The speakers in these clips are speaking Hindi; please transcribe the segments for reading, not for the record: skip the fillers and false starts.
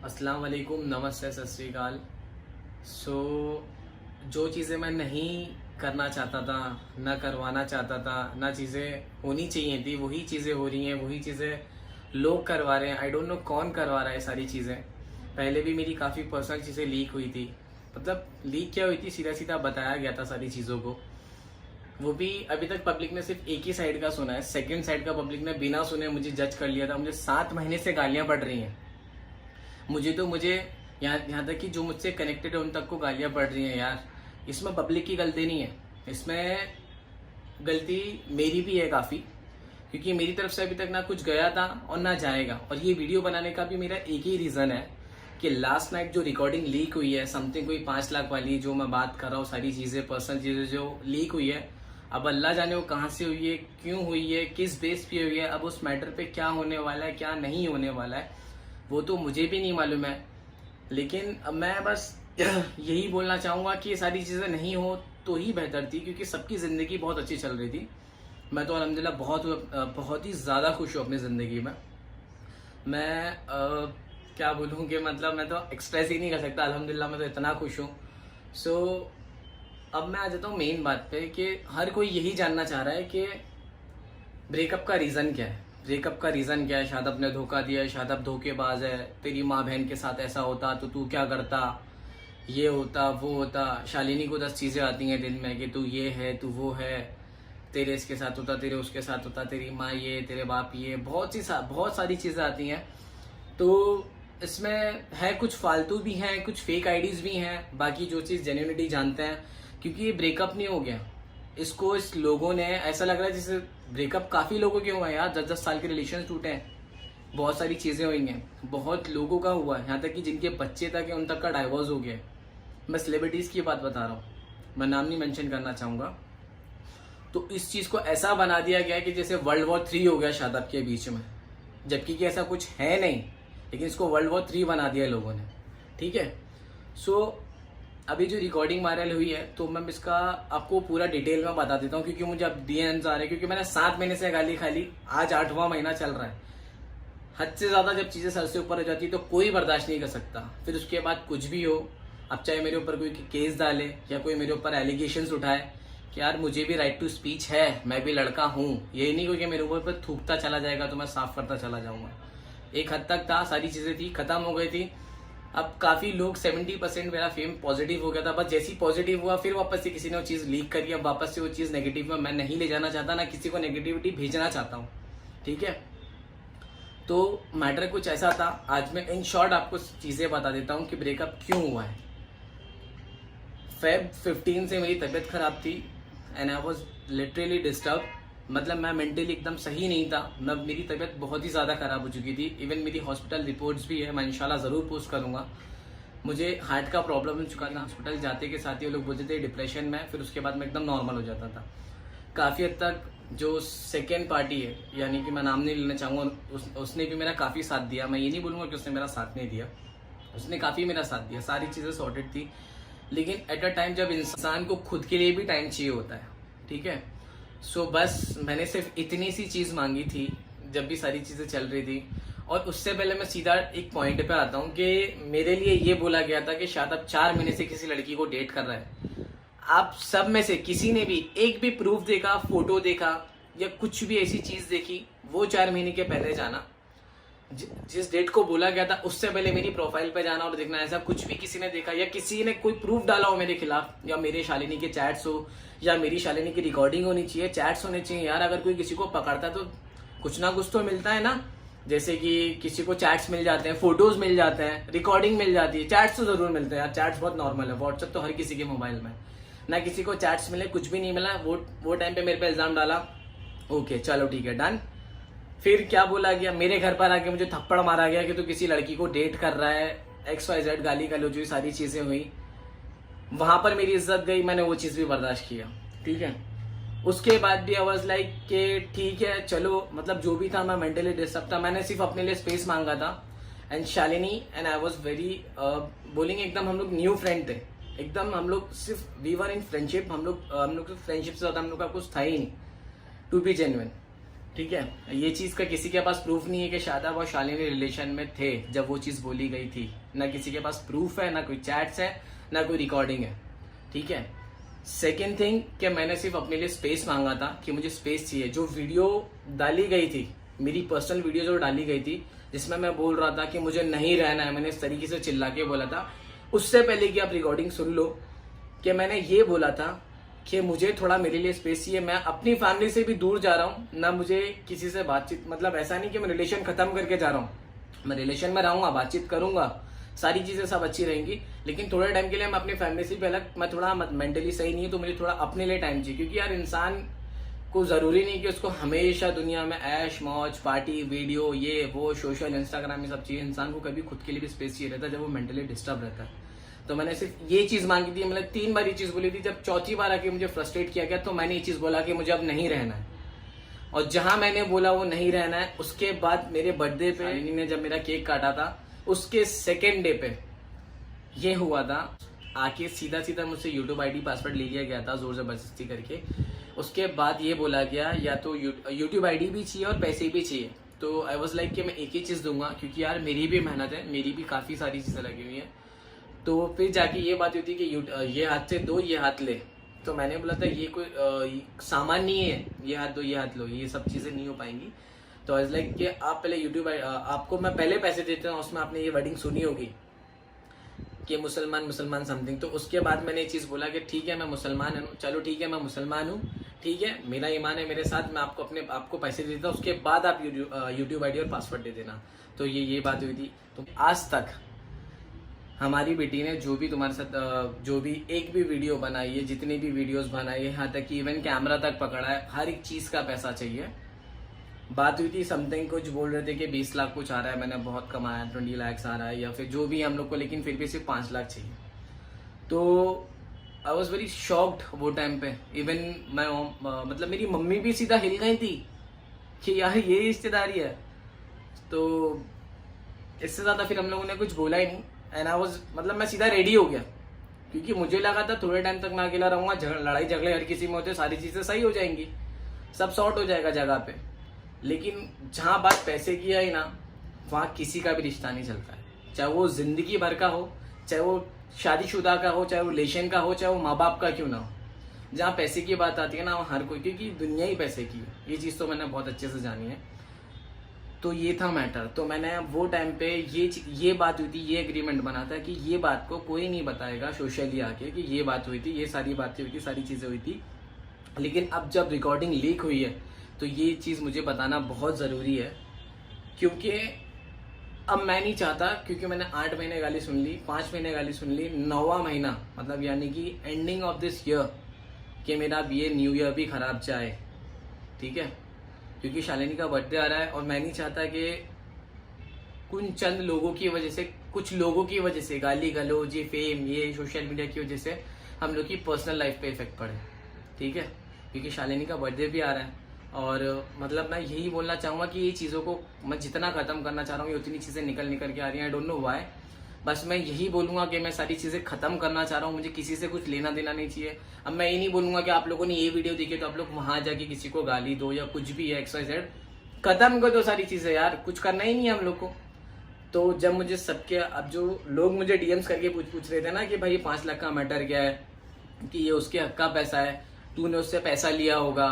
अस्सलाम वालेकुम, नमस्ते, सत श्री अकाल। जो चीज़ें मैं नहीं करना चाहता था, ना करवाना चाहता था, ना चीज़ें होनी चाहिए थी, वही चीज़ें हो रही हैं, वही चीज़ें लोग करवा रहे हैं। आई डोंट नो कौन करवा रहा है सारी चीज़ें। पहले भी मेरी काफ़ी पर्सनल चीज़ें लीक हुई थी। मतलब लीक क्या हुई थी, सीधा सीधा बताया गया था सारी चीज़ों को। वो भी अभी तक पब्लिक ने सिर्फ एक ही साइड का सुना है, सेकंड साइड का पब्लिक ने बिना सुने मुझे जज कर लिया था। मुझे 7 महीने से गालियां पड़ रही हैं। मुझे यहाँ तक कि जो मुझसे कनेक्टेड है उन तक को गालियां पड़ रही हैं। यार, इसमें पब्लिक की गलती नहीं है, इसमें गलती मेरी भी है काफ़ी, क्योंकि मेरी तरफ से अभी तक ना कुछ गया था और ना जाएगा। और ये वीडियो बनाने का भी मेरा एक ही रीज़न है कि लास्ट नाइट जो रिकॉर्डिंग लीक हुई है, समथिंग कोई 5 लाख वाली, जो मैं बात कर रहा हूँ, सारी चीज़ें, पर्सनल चीज़ें जो लीक हुई है, अब अल्लाह जाने वो कहाँ से हुई है, क्यों हुई है, किस बेस पे हुई है, अब उस मैटर पे क्या होने वाला है, क्या नहीं होने वाला है, वो तो मुझे भी नहीं मालूम है। लेकिन अब मैं बस यही बोलना चाहूँगा कि ये सारी चीज़ें नहीं हो तो ही बेहतर थी, क्योंकि सबकी ज़िंदगी बहुत अच्छी चल रही थी। मैं तो अल्हम्दुलिल्लाह बहुत ही ज़्यादा खुश हूँ अपनी ज़िंदगी में। मैं क्या बोलूँ कि मतलब मैं तो एक्सप्रेस ही नहीं कर सकता। अल्हम्दुलिल्लाह मैं तो इतना खुश हूँ। सो अब मैं आ जाता हूँ मेन बात पे कि हर कोई यही जानना चाह रहा है कि ब्रेकअप का रीज़न क्या है। ब्रेकअप का रीज़न क्या है? शायद आपने धोखा दिया है, शायद आप धोखेबाज है, तेरी माँ बहन के साथ ऐसा होता तो तू क्या करता, ये होता वो होता। शालिनी को 10 चीज़ें आती हैं दिन में कि तू ये है, तू वो है, तेरे इसके साथ होता, तेरे उसके साथ होता, तेरी माँ ये, तेरे बाप ये, बहुत सारी चीज़ें आती हैं। तो इसमें है कुछ फालतू भी हैं, कुछ फेक आईडीज भी हैं, बाकी जो चीज़ जेन्युइनिटी जानते हैं। क्योंकि ये ब्रेकअप नहीं हो गया, इसको इस लोगों ने ऐसा लग रहा है जैसे ब्रेकअप काफ़ी लोगों के हुआ है यार। 10-10 साल के रिलेशन टूटे हैं, बहुत सारी चीज़ें हुई हैं, बहुत लोगों का हुआ है, यहाँ तक कि जिनके बच्चे तक हैं उन तक का डाइवोर्स हो गया है। मैं सेलिब्रिटीज़ की बात बता रहा हूँ, मैं नाम नहीं मेंशन करना चाहूँगा। तो इस चीज़ को ऐसा बना दिया गया है कि जैसे वर्ल्ड वॉर 3 हो गया शायद आपके बीच में, जबकि कि ऐसा कुछ है नहीं, लेकिन इसको वर्ल्ड वॉर 3 बना दिया लोगों ने। ठीक है। सो अभी जो रिकॉर्डिंग वायरल हुई है, तो मैं इसका आपको पूरा डिटेल में बता देता हूँ, क्योंकि मुझे अब डीएम्स आ रहे हैं, क्योंकि मैंने 7 महीने से गाली खा ली, आज 8वां महीना चल रहा है। हद से ज़्यादा जब चीज़ें सर से ऊपर हो जाती है तो कोई बर्दाश्त नहीं कर सकता। फिर उसके बाद कुछ भी हो, अब चाहे मेरे ऊपर कोई केस डाले या कोई मेरे ऊपर एलिगेशंस उठाए कि यार मुझे भी राइट टू स्पीच है, मैं भी लड़का हूँ, यही नहीं क्योंकि मेरे ऊपर पर थूकता चला जाएगा तो मैं साफ करता चला जाऊँगा। एक हद तक था, सारी चीज़ें थी, खत्म हो गई थी। अब काफ़ी लोग 70% मेरा फेम पॉजिटिव हो गया था, बस जैसी पॉजिटिव हुआ फिर वापस से किसी ने वो चीज़ लीक करी। अब वापस से वो चीज़ नेगेटिव में मैं नहीं ले जाना चाहता, ना किसी को नेगेटिविटी भेजना चाहता हूँ। ठीक है। तो मैटर कुछ ऐसा था, आज मैं इन शॉर्ट आपको चीज़ें बता देता हूँ कि ब्रेकअप क्यों हुआ है। Feb 15 से मेरी तबीयत खराब थी and I was literally disturb. मतलब मैं मेंटली एकदम सही नहीं था। मैं मेरी तबीयत बहुत ही ज़्यादा ख़राब हो चुकी थी। इवन मेरी हॉस्पिटल रिपोर्ट्स भी है, मैं इंशाल्लाह ज़रूर पोस्ट करूँगा। मुझे हार्ट का प्रॉब्लम हो चुका था। हॉस्पिटल जाते के साथ ही वो लोग बोलते थे डिप्रेशन में, फिर उसके बाद मैं एकदम नॉर्मल हो जाता था। काफ़ी हद तक जो सेकेंड पार्टी है, यानी कि मैं नाम नहीं लेना चाहूँगा, उसने भी मेरा काफ़ी साथ दिया। मैं ये नहीं बोलूँगा कि उसने मेरा साथ नहीं दिया, उसने काफ़ी मेरा साथ दिया, सारी चीज़ें सॉर्टेड थी। लेकिन एट अ टाइम जब इंसान को खुद के लिए भी टाइम चाहिए होता है। ठीक है। सो बस मैंने सिर्फ इतनी सी चीज़ मांगी थी जब भी सारी चीज़ें चल रही थी। और उससे पहले मैं सीधा एक पॉइंट पे आता हूँ कि मेरे लिए ये बोला गया था कि शायद अब 4 महीने से किसी लड़की को डेट कर रहा है। आप सब में से किसी ने भी एक भी प्रूफ देखा, फोटो देखा या कुछ भी ऐसी चीज़ देखी, वो 4 महीने के पहले जाना। जिस डेट को बोला गया था उससे पहले मेरी प्रोफाइल पे जाना और देखना। ऐसा कुछ भी किसी ने देखा या किसी ने कोई प्रूफ डाला हो मेरे खिलाफ, या मेरे शालिनी के चैट्स हो, या मेरी शालिनी की रिकॉर्डिंग होनी चाहिए, चैट्स होने चाहिए। यार अगर कोई किसी को पकड़ता तो कुछ ना कुछ तो मिलता है ना। जैसे कि किसी को चैट्स मिल जाते हैं, फोटोज मिल जाते हैं, रिकॉर्डिंग मिल जाती है, चैट्स तो जरूर मिलते हैं यार। चैट्स बहुत नॉर्मल है, व्हाट्सएप तो हर किसी के मोबाइल में। ना किसी को चैट्स मिले, कुछ भी नहीं मिला। वो टाइम पे मेरे पे इल्जाम डाला, ओके चलो ठीक है डन। फिर क्या बोला गया, मेरे घर पर आके मुझे थप्पड़ मारा गया कि तू किसी लड़की को डेट कर रहा है, XYZ, गाली गलौज हुई, सारी चीज़ें हुई। वहां पर मेरी इज्जत गई, मैंने वो चीज़ भी बर्दाश्त किया। ठीक है। उसके बाद भी आई वाज लाइक कि ठीक है चलो, मतलब जो भी था, मैं मेंटली डिस्टर्ब था, मैंने सिर्फ अपने लिए स्पेस मांगा था। And Shalini and I was very बोलेंगे एकदम हम लोग न्यू फ्रेंड थे। एकदम हम लोग सिर्फ वी वर इन फ्रेंडशिप। हम लोग फ्रेंडशिप से ज़्यादा हम लोग का कुछ था ही नहीं, टू बी जेन्युइन। ठीक है, ये चीज़ का किसी के पास प्रूफ नहीं है कि शादाब और शालिनी रिलेशन में थे जब वो चीज़ बोली गई थी। ना किसी के पास प्रूफ है, ना कोई चैट्स है, ना कोई रिकॉर्डिंग है। ठीक है, सेकेंड थिंग कि मैंने सिर्फ अपने लिए स्पेस मांगा था कि मुझे स्पेस चाहिए। जो वीडियो डाली गई थी, मेरी पर्सनल वीडियो जो डाली गई थी जिसमें मैं बोल रहा था कि मुझे नहीं रहना है, मैंने इस तरीके से चिल्ला के बोला था, उससे पहले कि आप रिकॉर्डिंग सुन लो कि मैंने ये बोला था कि मुझे थोड़ा मेरे लिए स्पेस चाहिए। मैं अपनी फैमिली से भी दूर जा रहा हूँ, ना मुझे किसी से बातचीत, मतलब ऐसा नहीं कि मैं रिलेशन खत्म करके जा रहा हूँ, मैं रिलेशन में रहूंगा, बातचीत करूंगा, सारी चीजें सब अच्छी रहेंगी, लेकिन थोड़े टाइम के लिए मैं अपनी फैमिली से भी अलग, मैं थोड़ा मेंटली सही नहीं है, तो मुझे थोड़ा अपने लिए टाइम चाहिए। क्योंकि यार इंसान को जरूरी नहीं कि उसको हमेशा दुनिया में ऐश मौज पार्टी वीडियो ये वो सोशल इंस्टाग्राम ये सब चीजें, इंसान को कभी खुद के लिए भी स्पेस चाहिए रहता है जब वो मेंटली डिस्टर्ब रहता है। तो मैंने सिर्फ ये चीज मांगी थी, मतलब 3 बार ये चीज बोली थी। जब चौथी बार आके मुझे फ्रस्ट्रेट किया गया तो मैंने ये चीज बोला कि मुझे अब नहीं रहना है। और जहां मैंने बोला वो नहीं रहना है, उसके बाद मेरे बर्थडे पे शालिनी ने जब मेरा केक काटा था, उसके सेकेंड डे पे ये हुआ था, आके सीधा सीधा मुझसे यूट्यूब आईडी पासवर्ड ले लिया गया था जोर जबरदस्ती करके। उसके बाद ये बोला गया या तो यूट्यूब आईडी भी चाहिए और पैसे भी चाहिए। तो आई वॉज लाइक कि मैं एक ही चीज दूंगा, क्योंकि यार मेरी भी मेहनत है, मेरी भी काफी सारी चीजें लगी हुई है। तो फिर जाके ये बात होती है कि ये हाथ से दो ये हाथ ले। तो मैंने बोला था ये कोई सामान नहीं है, ये हाथ दो ये हाथ लो, ये सब चीजें नहीं हो पाएंगी। तो आई वाज लाइक कि आप पहले यूट्यूब, आपको मैं पहले पैसे देता हूँ, उसमें आपने ये वर्डिंग सुनी होगी कि मुसलमान मुसलमान समथिंग। तो उसके बाद मैंने ये चीज़ बोला कि ठीक है मैं मुसलमान हूँ, चलो ठीक है मैं मुसलमान हूँ, ठीक है मेरा ईमान है मेरे साथ, मैं आपको पैसे देता हूँ, उसके बाद आप यूट्यूब आईडी और पासवर्ड दे देना। तो ये बात हुई थी। तो आज तक हमारी बेटी ने जो भी तुम्हारे साथ जो भी एक भी वीडियो बनाई है, जितनी भी वीडियोस बनाई है, यहाँ तक कि इवन कैमरा तक पकड़ा है, हर एक चीज़ का पैसा चाहिए। बात हुई थी समथिंग, कुछ बोल रहे थे कि 20 लाख कुछ आ रहा है, मैंने बहुत कमाया, 20 लाख आ रहा है या फिर जो भी हम लोग को, लेकिन फिर भी सिर्फ 5 लाख चाहिए। तो आई वॉज वेरी शॉक्ड वो टाइम पे। इवन मैं मतलब मेरी मम्मी भी सीधा हिल गई थी कि यार ये रिश्तेदारी है। तो इससे ज़्यादा फिर हम लोगों ने कुछ बोला ही नहीं। एंड आई वॉज, मतलब मैं सीधा रेडी हो गया, क्योंकि मुझे लगा था थोड़े टाइम तक मैं अकेला रहूंगा, लड़ाई झगड़े हर किसी में होते, सारी चीज़ें सही हो जाएंगी, सब सॉर्ट हो जाएगा जगह पे। लेकिन जहां बात पैसे की आई ना, वहां किसी का भी रिश्ता नहीं चलता है, चाहे वो जिंदगी भर का हो, चाहे वो शादीशुदा का हो, चाहे वो रिलेशन का हो, चाहे वो माँ बाप का क्यों ना हो। जहाँ पैसे की बात आती है ना, वहाँ हर कोई, क्योंकि दुनिया ही पैसे की है, ये चीज़ तो मैंने बहुत अच्छे से जानी है। तो ये था मैटर। तो मैंने वो टाइम पे ये बात हुई थी, ये एग्रीमेंट बना था कि ये बात को कोई नहीं बताएगा सोशली आके कि ये बात हुई थी, ये सारी बातें हुई थी, सारी चीज़ें हुई थी। लेकिन अब जब रिकॉर्डिंग लीक हुई है तो ये चीज़ मुझे बताना बहुत ज़रूरी है, क्योंकि अब मैं नहीं चाहता, क्योंकि मैंने 8 महीने गाली सुन ली, 5 महीने गाली सुन ली, 9वां महीना मतलब यानी कि एंडिंग ऑफ दिस ईयर कि मेरा ये न्यू ईयर भी खराब जाए, ठीक है, क्योंकि शालिनी का बर्थडे आ रहा है। और मैं नहीं चाहता कि कुछ चंद लोगों की वजह से, कुछ लोगों की वजह से, गाली गलौज, ये फेम, ये सोशल मीडिया की वजह से हम लोग की पर्सनल लाइफ पे इफेक्ट पड़े, ठीक है, क्योंकि शालिनी का बर्थडे भी आ रहा है। और मतलब मैं यही बोलना चाहूँगा कि ये चीज़ों को मैं जितना ख़त्म करना चाह रहा हूँ, ये उतनी चीज़ें निकल के आ रही हैं, आई डोंट नो व्हाई। बस मैं यही बोलूँगा कि मैं सारी चीज़ें ख़त्म करना चाह रहा हूँ, मुझे किसी से कुछ लेना देना नहीं चाहिए। अब मैं ये नहीं बोलूँगा कि आप लोगों ने ये वीडियो देखी तो आप लोग वहाँ जाके किसी को गाली दो या कुछ भी है, XYZ, खत्म कर दो सारी चीज़ें यार, कुछ करना ही नहीं है हम लोग को। तो जब मुझे सबके, अब जो लोग मुझे DMs करके पूछ रहे थे ना कि भाई 5 लाख का मैटर क्या है, कि ये उसके हक का पैसा है, तूने उससे पैसा लिया होगा,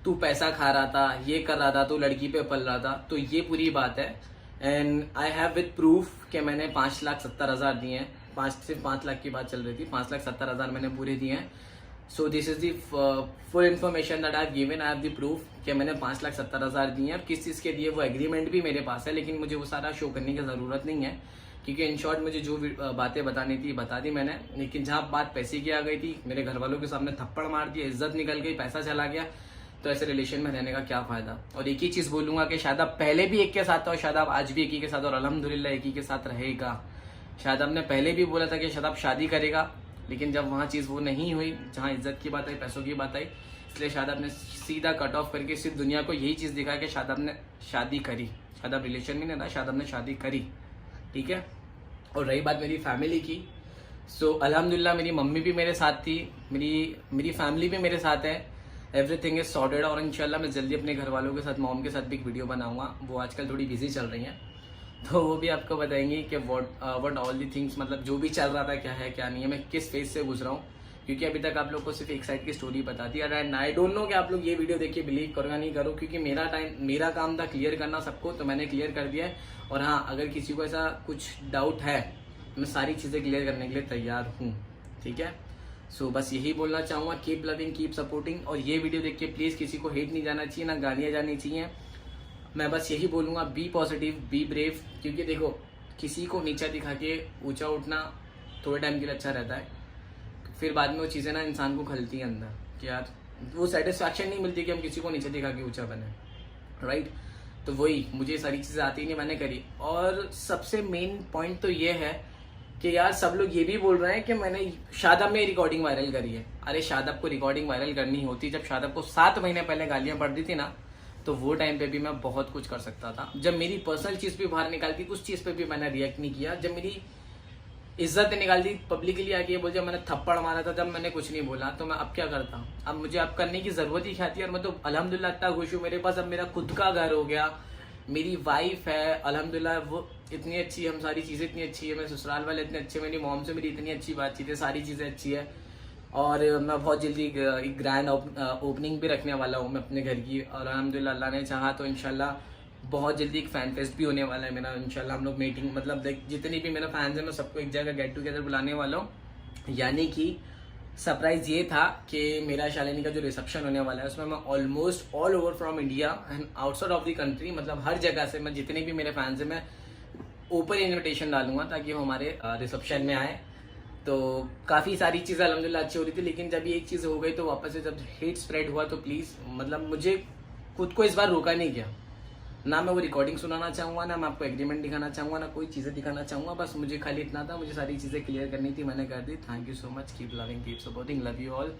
तू पैसा खा रहा था, ये कर रहा था, तू लड़की पे पल रहा था, तो ये पूरी बात है। And I have with proof कि मैंने 5,70,000 दिए हैं, सिर्फ 5 लाख की बात चल रही थी, 5,70,000 मैंने पूरे दिए हैं। So this is the full information that I have given, I have the proof कि मैंने 5,70,000 दिए हैं। किस चीज़ के दिए वो एग्रीमेंट भी मेरे पास है, लेकिन मुझे वो सारा शो करने की ज़रूरत नहीं है, क्योंकि इन शॉर्ट मुझे जो बातें बतानी थी बता दी मैंने। लेकिन जहाँ बात पैसे की आ गई थी, मेरे घर वालों के सामने थप्पड़ मार दिया, इज्जत निकल गई, पैसा चला गया, तो ऐसे रिलेशन में रहने का क्या फायदा। और एक ही चीज़ बोलूंगा कि शादाब पहले भी एक के साथ था और शादाब आज भी एक ही के साथ, और अल्हम्दुलिल्लाह एक ही के साथ रहेगा। शादाब ने पहले भी बोला था कि शादाब शादी करेगा, लेकिन जब वहाँ चीज़ वो नहीं हुई, जहाँ इज्जत की बात आई, पैसों की बात आई, इसलिए शादाब ने सीधा कट ऑफ करके सिर्फ दुनिया को यही चीज़ दिखाया कि शादाब ने शादी करी। शादाब रिलेशन में नहीं था, शादाब ने शादी करी, ठीक है। और रही बात मेरी फैमिली की, सो अल्हम्दुलिल्लाह मेरी मम्मी भी मेरे साथ थी, मेरी फैमिली भी मेरे साथ है। एवरीथिंग इज सॉर्टेड और इंशाल्लाह मैं जल्दी अपने घर वालों के साथ, मॉम के साथ भी एक वीडियो बनाऊंगा। वो आजकल थोड़ी बिजी चल रही हैं, तो वो भी आपको बताएंगे कि व्हाट ऑल दी थिंग्स, मतलब जो भी चल रहा था क्या है क्या नहीं है, मैं किस फेज से गुजरा हूँ। क्योंकि अभी तक आप लोग को सिर्फ एक साइड की स्टोरी बता दी एंड आई डोंट नो कि आप लोग ये वीडियो देख के बिलीव करो या नहीं करो, क्योंकि मेरा काम था क्लियर करना सबको, तो मैंने क्लियर कर दिया है। और हाँ, अगर किसी को ऐसा कुछ डाउट है, मैं सारी चीज़ें क्लियर करने के लिए तैयार हूँ, ठीक है। सो बस यही बोलना चाहूँगा, कीप लविंग, कीप सपोर्टिंग। और ये वीडियो देख के प्लीज़ किसी को हेट नहीं जाना चाहिए, ना गालियाँ जानी चाहिए। मैं बस यही बोलूँगा, बी पॉजिटिव, बी ब्रेव। क्योंकि देखो, किसी को नीचा दिखा के ऊंचा उठना थोड़े टाइम के लिए अच्छा रहता है, फिर बाद में वो चीज़ें ना इंसान को खलती हैं अंदर कि यार वो सेटिस्फैक्शन नहीं मिलती कि हम किसी को नीचे दिखा के ऊंचा बने, राइट। तो वही, मुझे सारी चीज़ें आती नहीं, मैंने करी। और सबसे मेन पॉइंट तो ये है कि यार सब लोग ये भी बोल रहे हैं कि मैंने शादाब में रिकॉर्डिंग वायरल करी है। अरे शादाब को रिकॉर्डिंग वायरल करनी होती जब शादाब को 7 महीने पहले गालियां पड़ दी थी ना, तो वो टाइम पे भी मैं बहुत कुछ कर सकता था। जब मेरी पर्सनल चीज़ भी बाहर निकालती, उस चीज़ पे भी मैंने रिएक्ट नहीं किया। जब मेरी इज्जत निकाल दी पब्लिकली आके, बोल, जब मैंने थप्पड़ मारा था तब मैंने कुछ नहीं बोला, तो मैं अब क्या करता। अब मुझे अब करने की ज़रूरत ही क्या थी। और मैं तो अल्हम्दुलिल्लाह इतना खुश हूँ, मेरे पास अब मेरा खुद का घर हो गया, मेरी वाइफ है अल्हम्दुलिल्लाह, वो इतनी अच्छी, हम सारी चीज़ें इतनी अच्छी है, मेरे ससुराल वाले इतने अच्छे, मेरी मॉम से मेरी इतनी अच्छी बातचीत है, सारी चीज़ें अच्छी है। और मैं बहुत जल्दी एक ग्रैंड ओपनिंग भी रखने वाला हूँ मैं अपने घर की। और अल्हम्दुलिल्लाह अल्लाह ने चाहा तो इंशाल्लाह बहुत जल्दी एक फ़ैन फेस्ट भी होने वाला है मेरा। इंशाल्लाह हम लोग मीटिंग, मतलब जितनी भी मेरे फैंस हैं मैं सबको एक जगह गेट टुगेदर बुलाने वाला हूँ। यानी कि सरप्राइज़ ये था कि मेरा शालिनी का जो रिसेप्शन होने वाला है, उसमें मैं almost all over from India and outside of the country, मतलब हर जगह से मैं, जितने भी मेरे फैंस हैं, मैं ऊपर इन्विटेशन डालूंगा ताकि वो हमारे रिसेप्शन में आए। तो काफ़ी सारी चीज़ें अल्हम्दुलिल्लाह अच्छी हो रही थी, लेकिन जब ये एक चीज़ हो गई तो वापस से जब हेट स्प्रेड हुआ, तो प्लीज़, मतलब मुझे खुद को इस बार रोका नहीं गया। ना मैं वो रिकॉर्डिंग सुनाना चाहूँगा, ना मैं आपको एग्रीमेंट दिखाना चाहूँगा, ना कोई चीज़ें दिखाना चाहूँगा। बस मुझे खाली इतना था, मुझे सारी चीज़ें क्लियर करनी थी, मैंने कर दी। Thank you so much, keep loving, keep supporting, love you all.